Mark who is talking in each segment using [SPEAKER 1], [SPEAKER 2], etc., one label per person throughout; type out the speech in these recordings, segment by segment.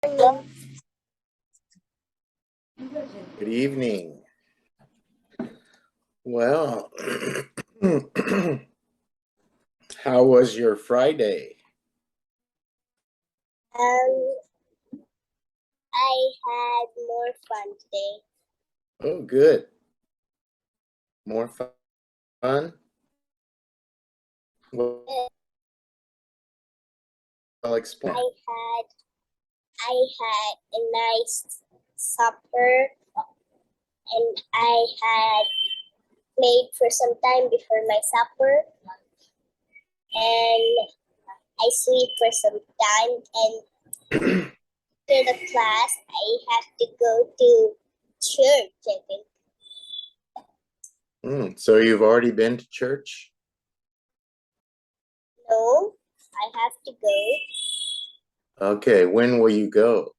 [SPEAKER 1] Morning.
[SPEAKER 2] Good evening. Well, how was your Friday?
[SPEAKER 1] I had more fun today.
[SPEAKER 2] Oh, good. More fun? Well, I'll explain.
[SPEAKER 1] I had a nice supper, and I had played for some time before my supper, and I sleep for some time, and to the class I have to go to church, I think.
[SPEAKER 2] So you've already been to church?
[SPEAKER 1] No, I have to go.
[SPEAKER 2] Okay, when will you go?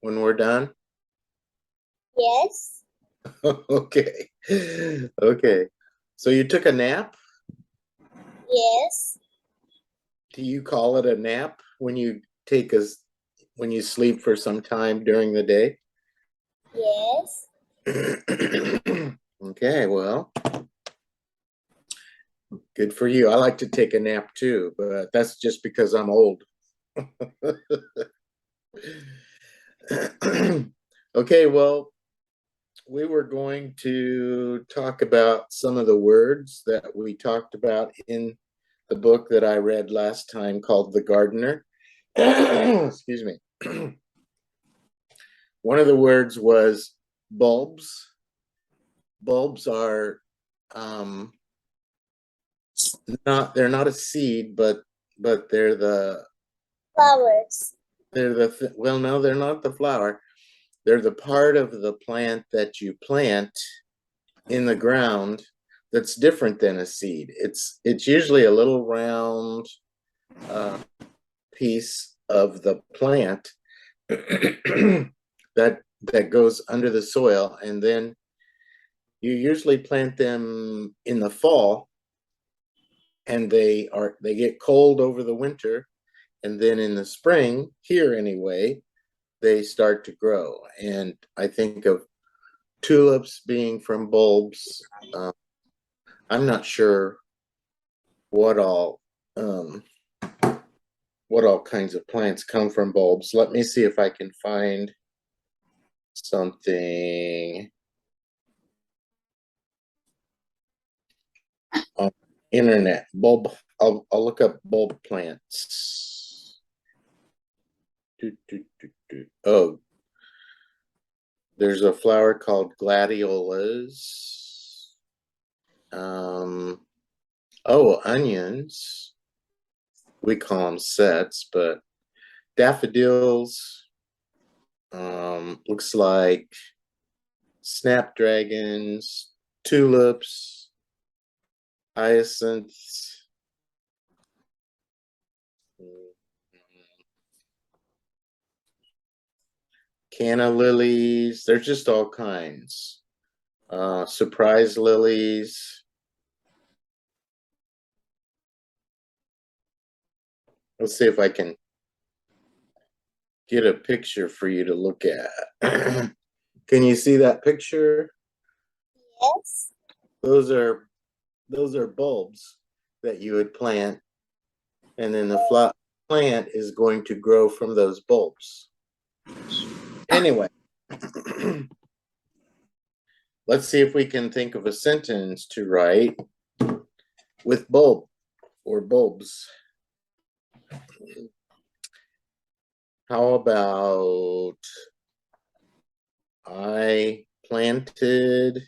[SPEAKER 2] When we're done?
[SPEAKER 1] Yes,
[SPEAKER 2] Okay. Okay. So you took a nap?
[SPEAKER 1] yes,
[SPEAKER 2] Do you call it a nap when you take a when you sleep for some time during the day?
[SPEAKER 1] yes.
[SPEAKER 2] Okay, well, good for you. I like to take a nap too, but that's just because I'm old. Okay, well, we were going to talk about some of the words that we talked about in the book that I read last time called The Gardener. Excuse me. One of the words was bulbs. Bulbs are um, they're not a seed, but
[SPEAKER 1] Flowers.
[SPEAKER 2] well, no, they're not the flower. They're the part of the plant that you plant in the ground that's different than a seed. It's usually a little round uh, piece of the plant that goes under the soil, and then you usually plant them in the fall, and they get cold over the winter, and then in the spring, here anyway, they start to grow. And I think of tulips being from bulbs. I'm not sure what all um, what all kinds of plants come from bulbs. Let me see if I can find something on internet. Bulb. I'll look up bulb plants. Oh, there's a flower called gladiolas. Um, oh, onions. We call them sets, but daffodils. Looks like snapdragons, tulips, hyacinths, canna lilies. There's just all kinds. Surprise lilies. Let's see if I can get a picture for you to look at. Can you see that picture?
[SPEAKER 1] Yes.
[SPEAKER 2] Those are bulbs that you would plant, and then the plant is going to grow from those bulbs. Anyway, let's see if we can think of a sentence to write with bulb or bulbs. How about I planted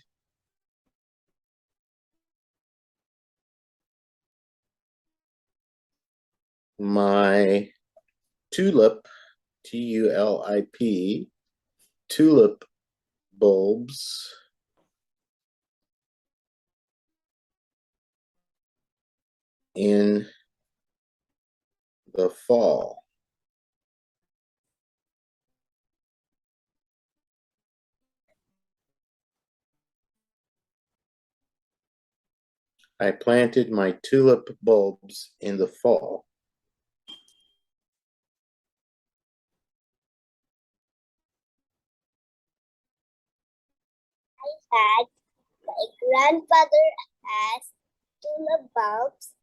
[SPEAKER 2] my tulip, TULIP, tulip bulbs in the fall. I planted my tulip bulbs in the fall.
[SPEAKER 1] had my grandfather has tulip bulbs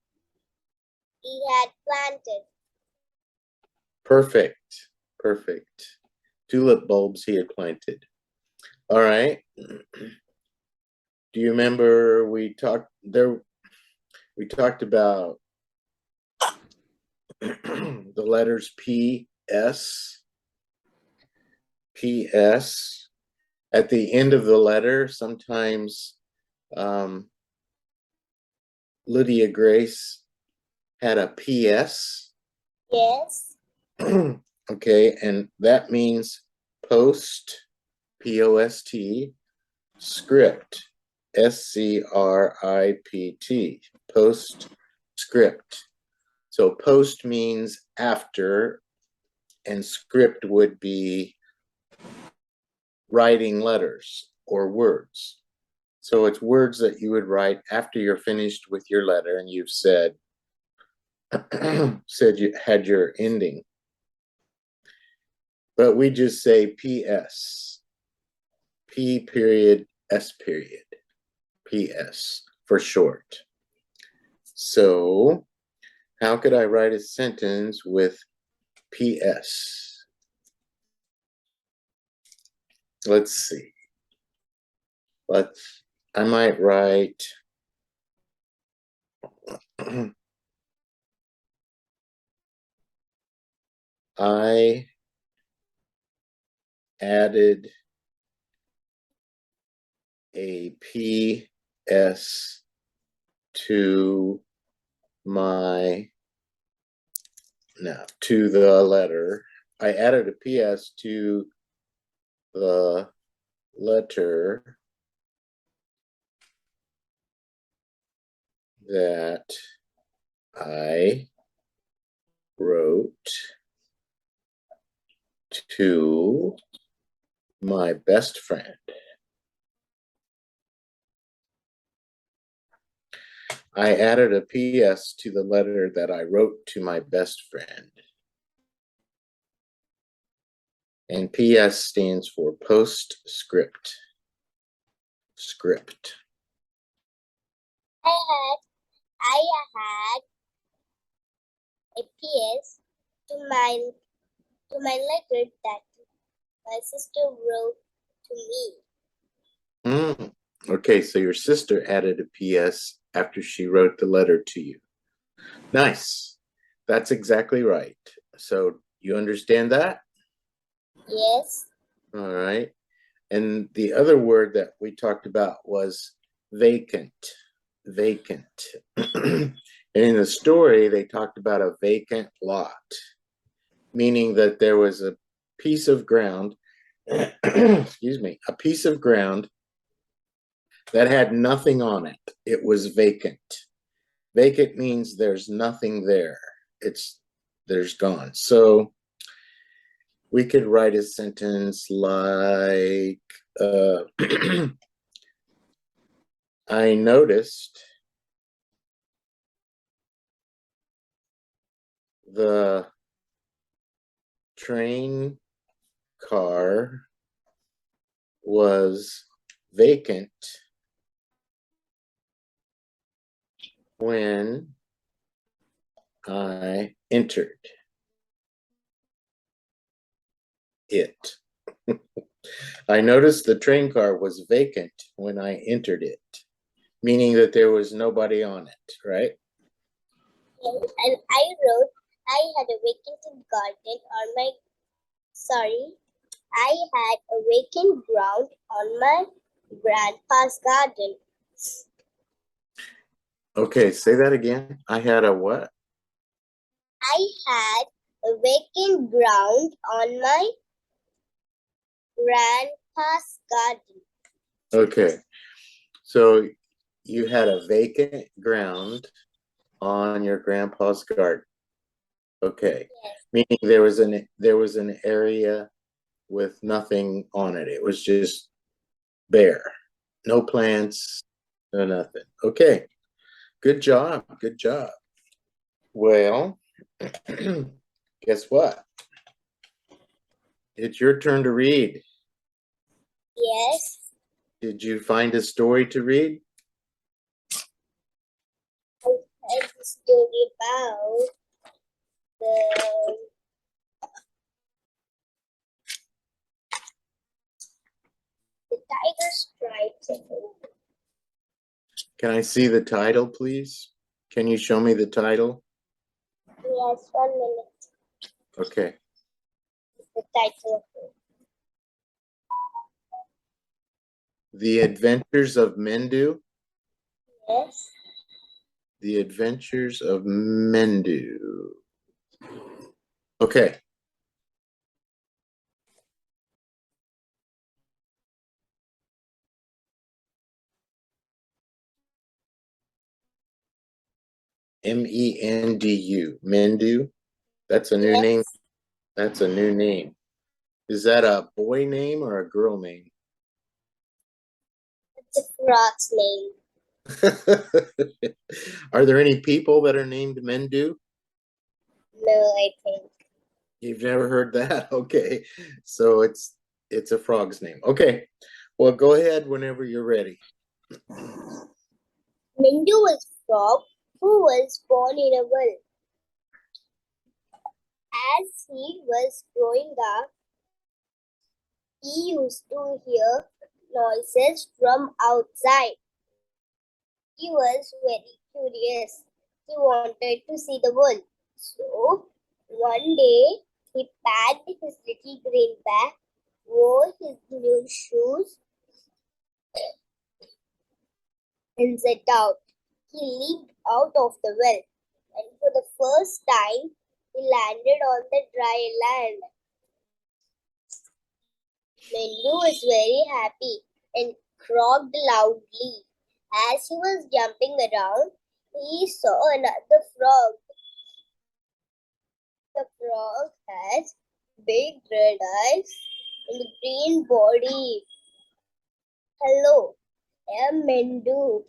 [SPEAKER 1] he had planted.
[SPEAKER 2] Perfect. Perfect. Tulip bulbs he had planted. All right. Do you remember we talked about the letters P, S, P, S. At the end of the letter, sometimes Lydia Grace had a PS.
[SPEAKER 1] Yes.
[SPEAKER 2] Okay, and that means post, P-O-S-T, script, S-C-R-I-P-T, postscript. So post means after, and script would be writing letters or words. So it's words that you would write after you're finished with your letter and you've said you had your ending. But we just say PS, P period, S period, PS for short. So how could I write a sentence with PS? Let's see. I might write I added a PS to the letter. I added a PS to the letter that I wrote to my best friend. I added a PS to the letter that I wrote to my best friend. And PS stands for postscript. Script.
[SPEAKER 1] I had a PS to my letter that my sister wrote to me.
[SPEAKER 2] Okay, so your sister added a PS after she wrote the letter to you. Nice. That's exactly right. So you understand that?
[SPEAKER 1] Yes.
[SPEAKER 2] All right. And the other word that we talked about was vacant. Vacant. And in the story, they talked about a vacant lot, meaning that there was a piece of ground, excuse me, a piece of ground that had nothing on it. It was vacant. Vacant means there's nothing there. There's gone. So we could write a sentence like, I noticed the train car was vacant when I entered it. I noticed the train car was vacant when I entered it, meaning that there was nobody on it, right?
[SPEAKER 1] Yes. And I wrote, I had a vacant garden on my, I had a vacant ground on my grandpa's garden.
[SPEAKER 2] Okay, say that again. I had a what?
[SPEAKER 1] I had a vacant ground on my grandpa's garden.
[SPEAKER 2] Okay, so you had a vacant ground on your grandpa's garden. Okay,
[SPEAKER 1] Yes.
[SPEAKER 2] meaning there was an area with nothing on it. It was just bare, no plants, no nothing. Okay, good job, good job. Well, guess what? It's your turn to read.
[SPEAKER 1] Yes.
[SPEAKER 2] Did you find a story to read?
[SPEAKER 1] I have a story about the tiger stripes.
[SPEAKER 2] Can I see the title, please? Can you show me the title?
[SPEAKER 1] Yes, 1 minute.
[SPEAKER 2] Okay.
[SPEAKER 1] The title of it.
[SPEAKER 2] The Adventures of Mendu.
[SPEAKER 1] Yes.
[SPEAKER 2] The Adventures of Mendu. Okay. Mendu. Mendu. That's a new name.
[SPEAKER 1] Yes.
[SPEAKER 2] That's a new name. Is that a boy name or a girl name?
[SPEAKER 1] It's a frog's name.
[SPEAKER 2] Are there any people that are named Mendu?
[SPEAKER 1] No, I think.
[SPEAKER 2] You've never heard that? Okay. So it's a frog's name. Okay. Well, go ahead whenever you're ready.
[SPEAKER 1] Mendu was a frog who was born in a well. As he was growing up, he used to hear noises from outside. He was very curious. He wanted to see the world. So, one day, he packed his little green bag, wore his new shoes, and set out. He leaped out of the well, and for the first time, he landed on the dry land. Mendu was very happy and croaked loudly. As he was jumping around, he saw another frog. The frog has big red eyes and a green body. Hello, I am Mendu,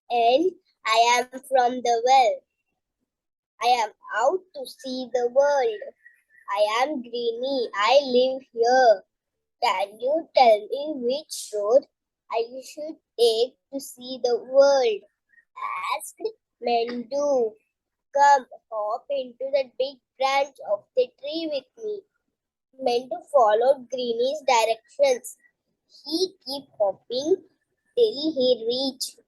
[SPEAKER 1] and I am from the well. I am out to see the world. I am Greeny. I live here. Can you tell me which road I should take to see the world? Asked Mendu. Come, hop into the big branch of the tree with me. Mendu followed Greeny's directions. He kept hopping till he reached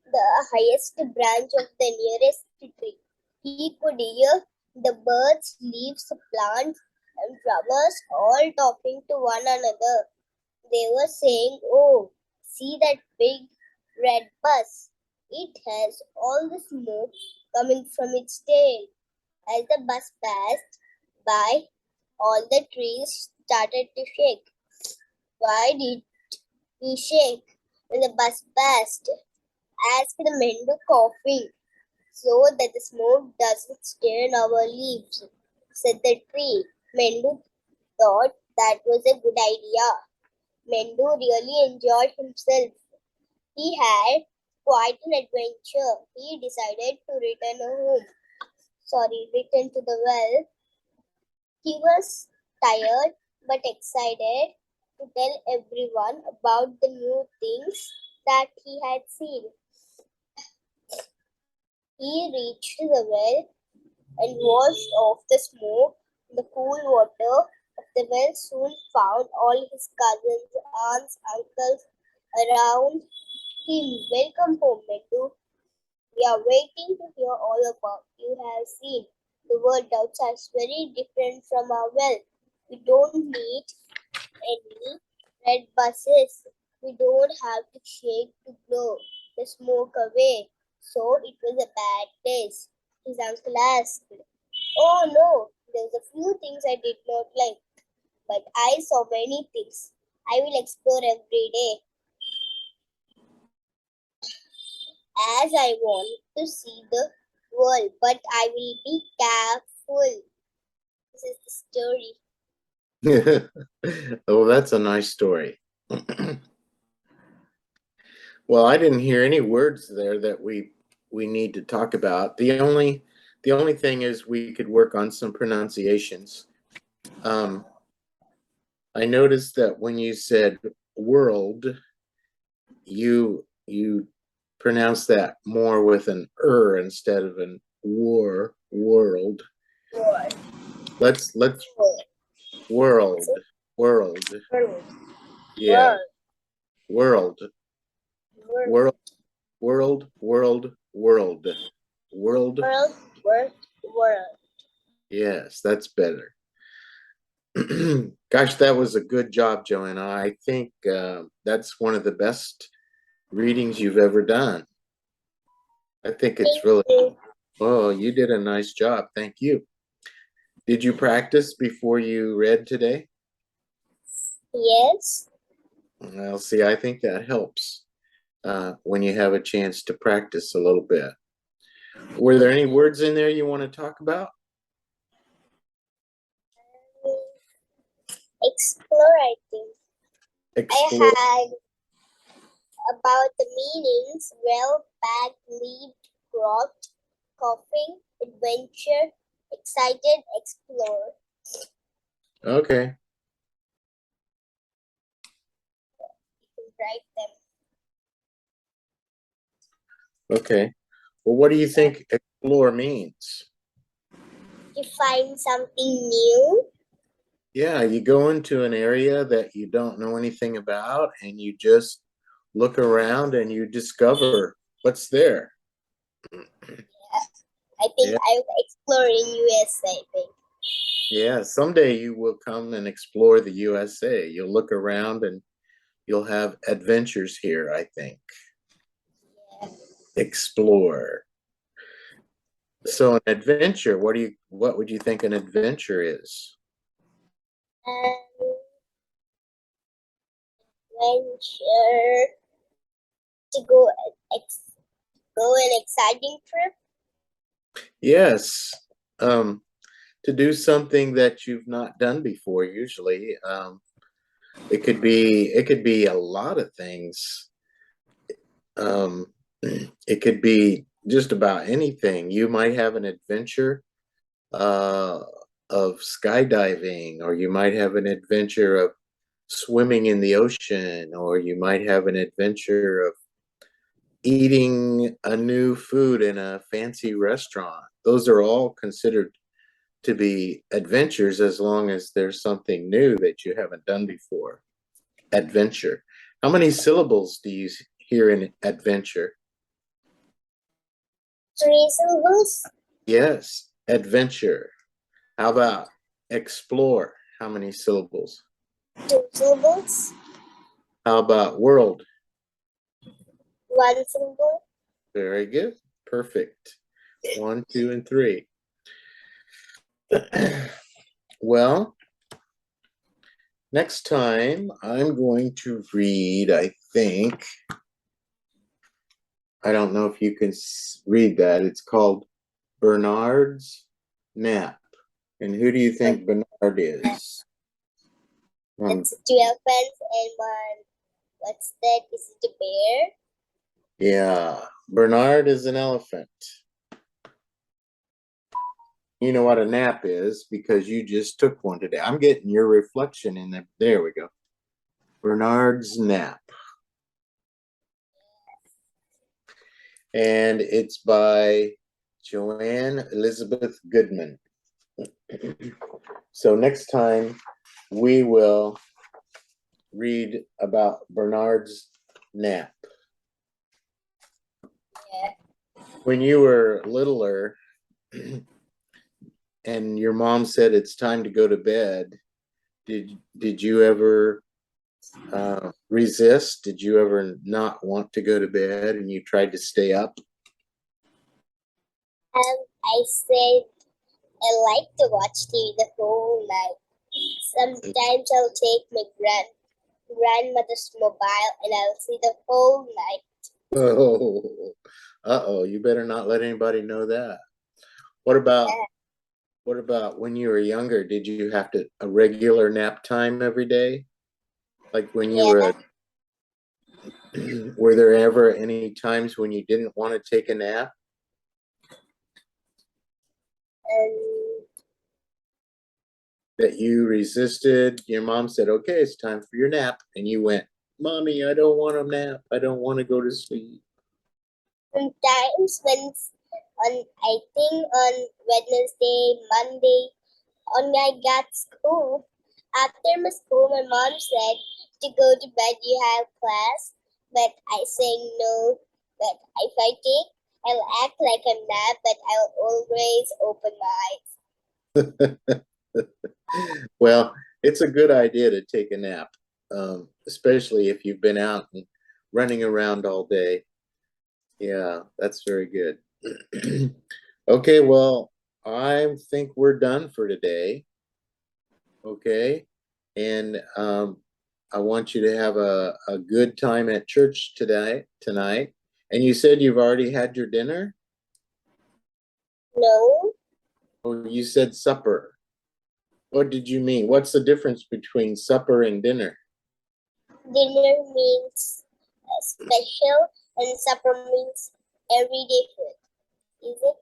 [SPEAKER 1] the highest branch of the nearest tree. He could hear the birds, leaves, plants, and flowers all talking to one another. They were saying, "Oh, see that big red bus. It has all the smoke coming from its tail." As the bus passed by, all the trees started to shake. Why did we shake when the bus passed? Asked the Mendu, coughing. "So that the smoke doesn't stain our leaves," said the tree. Mendu thought that was a good idea. Mendu really enjoyed himself. He had quite an adventure. He decided to return to the well. He was tired but excited to tell everyone about the new things that he had seen. He reached the well and washed off the smoke. The cool water of the well soon found all his cousins, aunts, uncles around him. "Welcome home, Mendu. We are waiting to hear all about you have seen. The world outside is very different from our well. We don't need any red buses. We don't have to shake to blow the smoke away. So it was a bad place," his uncle asked. "Oh no, there's a few things I did not like, but I saw many things. I will explore every day as I want to see the world, but I will be careful." This is the story.
[SPEAKER 2] Oh, that's a nice story. Well, I didn't hear any words there that we need to talk about. The only thing is we could work on some pronunciations. I noticed that when you said world, you pronounce that more with an instead of an world.
[SPEAKER 1] World.
[SPEAKER 2] Let's
[SPEAKER 1] World.
[SPEAKER 2] world.
[SPEAKER 1] World.
[SPEAKER 2] Yeah, world.
[SPEAKER 1] World.
[SPEAKER 2] World. World.
[SPEAKER 1] World.
[SPEAKER 2] Yes, that's better. Gosh, that was a good job, Joanna. I think that's one of the best readings you've ever done. I think it's
[SPEAKER 1] Thank
[SPEAKER 2] really,
[SPEAKER 1] you.
[SPEAKER 2] oh, you did a nice job. Thank you. Did you practice before you read today?
[SPEAKER 1] Yes.
[SPEAKER 2] Well, see, I think that helps when you have a chance to practice a little bit. Were there any words in there you want to talk about?
[SPEAKER 1] Explore, I think.
[SPEAKER 2] Explore.
[SPEAKER 1] I had about the meanings: well, bag, lead, growth, coughing, adventure, excited, explore.
[SPEAKER 2] Okay.
[SPEAKER 1] You can write them.
[SPEAKER 2] Okay. Well, what do you think explore means?
[SPEAKER 1] To find something new.
[SPEAKER 2] Yeah, you go into an area that you don't know anything about and you just look around and you discover what's there.
[SPEAKER 1] I think
[SPEAKER 2] Yeah.
[SPEAKER 1] I will explore in USA, I think.
[SPEAKER 2] Yeah, someday you will come and explore the USA. You'll look around and you'll have adventures here, I think.
[SPEAKER 1] Yeah.
[SPEAKER 2] Explore. So an adventure, what would you think an adventure is?
[SPEAKER 1] Adventure to go an exciting trip.
[SPEAKER 2] Yes. To do something that you've not done before, usually. It could be a lot of things. It could be just about anything. You might have an adventure uh, of skydiving, or you might have an adventure of swimming in the ocean, or you might have an adventure of eating a new food in a fancy restaurant. Those are all considered to be adventures as long as there's something new that you haven't done before. Adventure. How many syllables do you hear in adventure?
[SPEAKER 1] 3 syllables.
[SPEAKER 2] Yes, adventure. How about explore? How many syllables?
[SPEAKER 1] 2 syllables.
[SPEAKER 2] How about world?
[SPEAKER 1] 1 syllable.
[SPEAKER 2] Very good. Perfect. 1, 2, and 3. Well, next time I'm going to read, I think, I don't know if you can read that. It's called Bernard's Nap. And who do you think Bernard is?
[SPEAKER 1] It's 2 elephants and 1. What's that? Is it a bear?
[SPEAKER 2] Yeah, Bernard is an elephant. You know what a nap is because you just took one today. I'm getting your reflection in there. There we go. Bernard's Nap. And it's by Joanne Elizabeth Goodman. So next time we will read about Bernard's nap.
[SPEAKER 1] Yeah.
[SPEAKER 2] When you were littler and your mom said it's time to go to bed, did you ever resist? Did you ever not want to go to bed and you tried to stay up?
[SPEAKER 1] I said I like to watch TV the whole night. Sometimes I'll take my grandmother's mobile and I'll see the whole night.
[SPEAKER 2] Oh, uh-oh, you better not let anybody know that. What about when you were younger? Did you have a regular nap time every day? Like when you were were there ever any times when you didn't want to take a nap?
[SPEAKER 1] And
[SPEAKER 2] That you resisted? Your mom said, okay, it's time for your nap, and you went, Mommy, I don't want a nap. I don't want to go to sleep.
[SPEAKER 1] Sometimes I think on Wednesday, Monday, on my got school. After my school, my mom said to go to bed. You have class, but I say no. But if I take, I'll act like I'm not. But I'll always open my eyes.
[SPEAKER 2] Well, it's a good idea to take a nap, especially if you've been out and running around all day. Yeah, that's very good. Okay, well, I think we're done for today. Okay, and I want you to have a good time at church tonight. And you said you've already had your dinner?
[SPEAKER 1] No,
[SPEAKER 2] Oh, you said supper. What did you mean? What's the difference between supper and dinner?
[SPEAKER 1] dinner means special, and supper means everyday food. Is it?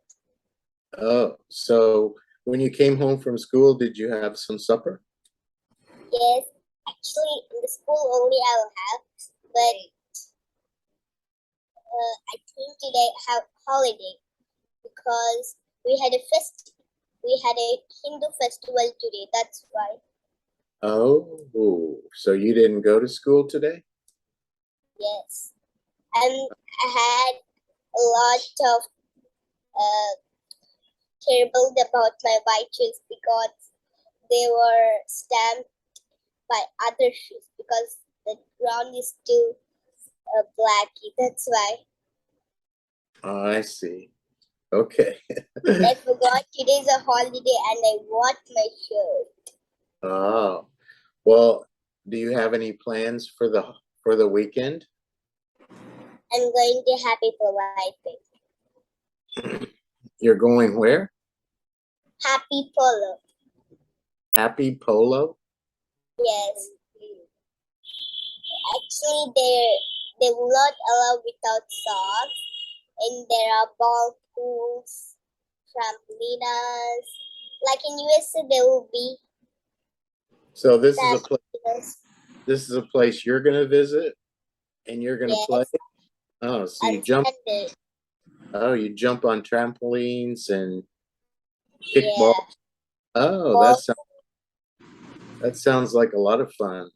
[SPEAKER 2] Oh, so when you came home from school, did you have some supper?
[SPEAKER 1] Yes. Actually, in the school only I'll have, but I think today have holiday because we had a Hindu festival today. That's why.
[SPEAKER 2] Oh, so you didn't go to school today?
[SPEAKER 1] Yes, and I had a lot of uh, terrible about my white shoes because they were stamped by other shoes because the ground is too blacky. That's why.
[SPEAKER 2] Oh, I see. Okay.
[SPEAKER 1] I forgot today's a holiday and I want my shirt.
[SPEAKER 2] Oh, well, do you have any plans for the weekend?
[SPEAKER 1] I'm going to Happy for Life.
[SPEAKER 2] You're going where?
[SPEAKER 1] Happy Polo.
[SPEAKER 2] Happy Polo?
[SPEAKER 1] Yes. Actually, they will not allow without socks, and there are ball pools, trampolinas. Like in USA, there will be
[SPEAKER 2] So this is a place
[SPEAKER 1] trampolinas.
[SPEAKER 2] you're gonna visit and you're gonna play?
[SPEAKER 1] Yes,
[SPEAKER 2] Oh, so
[SPEAKER 1] on Sunday.
[SPEAKER 2] you jump on trampolines and kick
[SPEAKER 1] Yeah,
[SPEAKER 2] ball. Oh,
[SPEAKER 1] ball.
[SPEAKER 2] that sounds like a lot of fun.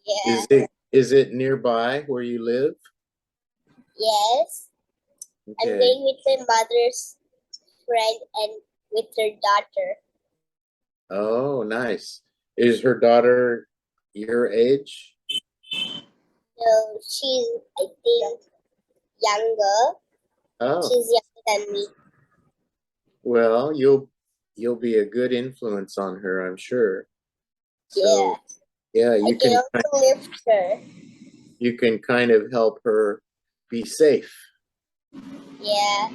[SPEAKER 1] Yeah,
[SPEAKER 2] Is it nearby where you live?
[SPEAKER 1] yes. I'm
[SPEAKER 2] Okay.
[SPEAKER 1] going with my mother's friend and with her daughter.
[SPEAKER 2] Oh, nice. Is her daughter your age?
[SPEAKER 1] So she's, I think, younger.
[SPEAKER 2] Oh,
[SPEAKER 1] She's younger than me.
[SPEAKER 2] well, you'll be a good influence on her, I'm sure.
[SPEAKER 1] Yeah,
[SPEAKER 2] So, yeah,
[SPEAKER 1] I can also lift her.
[SPEAKER 2] you can kind of help her be safe.
[SPEAKER 1] Yeah,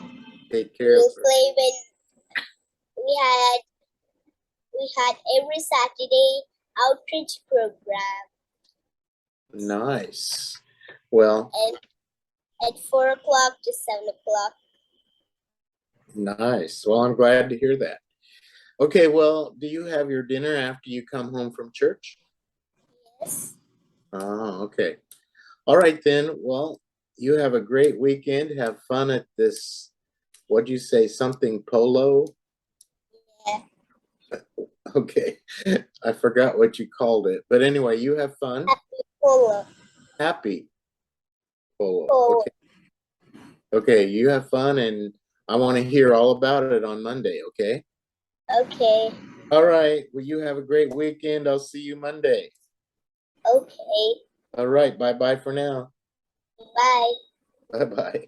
[SPEAKER 2] Take care of
[SPEAKER 1] we'll
[SPEAKER 2] her.
[SPEAKER 1] play when we had every Saturday outreach program,
[SPEAKER 2] Nice. Well,
[SPEAKER 1] and at 4 o'clock to 7 o'clock.
[SPEAKER 2] nice. Well, I'm glad to hear that. Okay, well, do you have your dinner after you come home from church?
[SPEAKER 1] Yes.
[SPEAKER 2] Oh, okay. All right then. Well, you have a great weekend. Have fun at this, what'd you say, something polo?
[SPEAKER 1] Yeah.
[SPEAKER 2] Okay. I forgot what you called it. But anyway, you have fun.
[SPEAKER 1] Happy polo.
[SPEAKER 2] Happy polo.
[SPEAKER 1] Polo.
[SPEAKER 2] Okay. Okay, you have fun and I want to hear all about it on Monday, okay?
[SPEAKER 1] Okay.
[SPEAKER 2] All right. Well, you have a great weekend. I'll see you Monday.
[SPEAKER 1] Okay.
[SPEAKER 2] All right. Bye-bye for now.
[SPEAKER 1] Bye.
[SPEAKER 2] Bye-bye.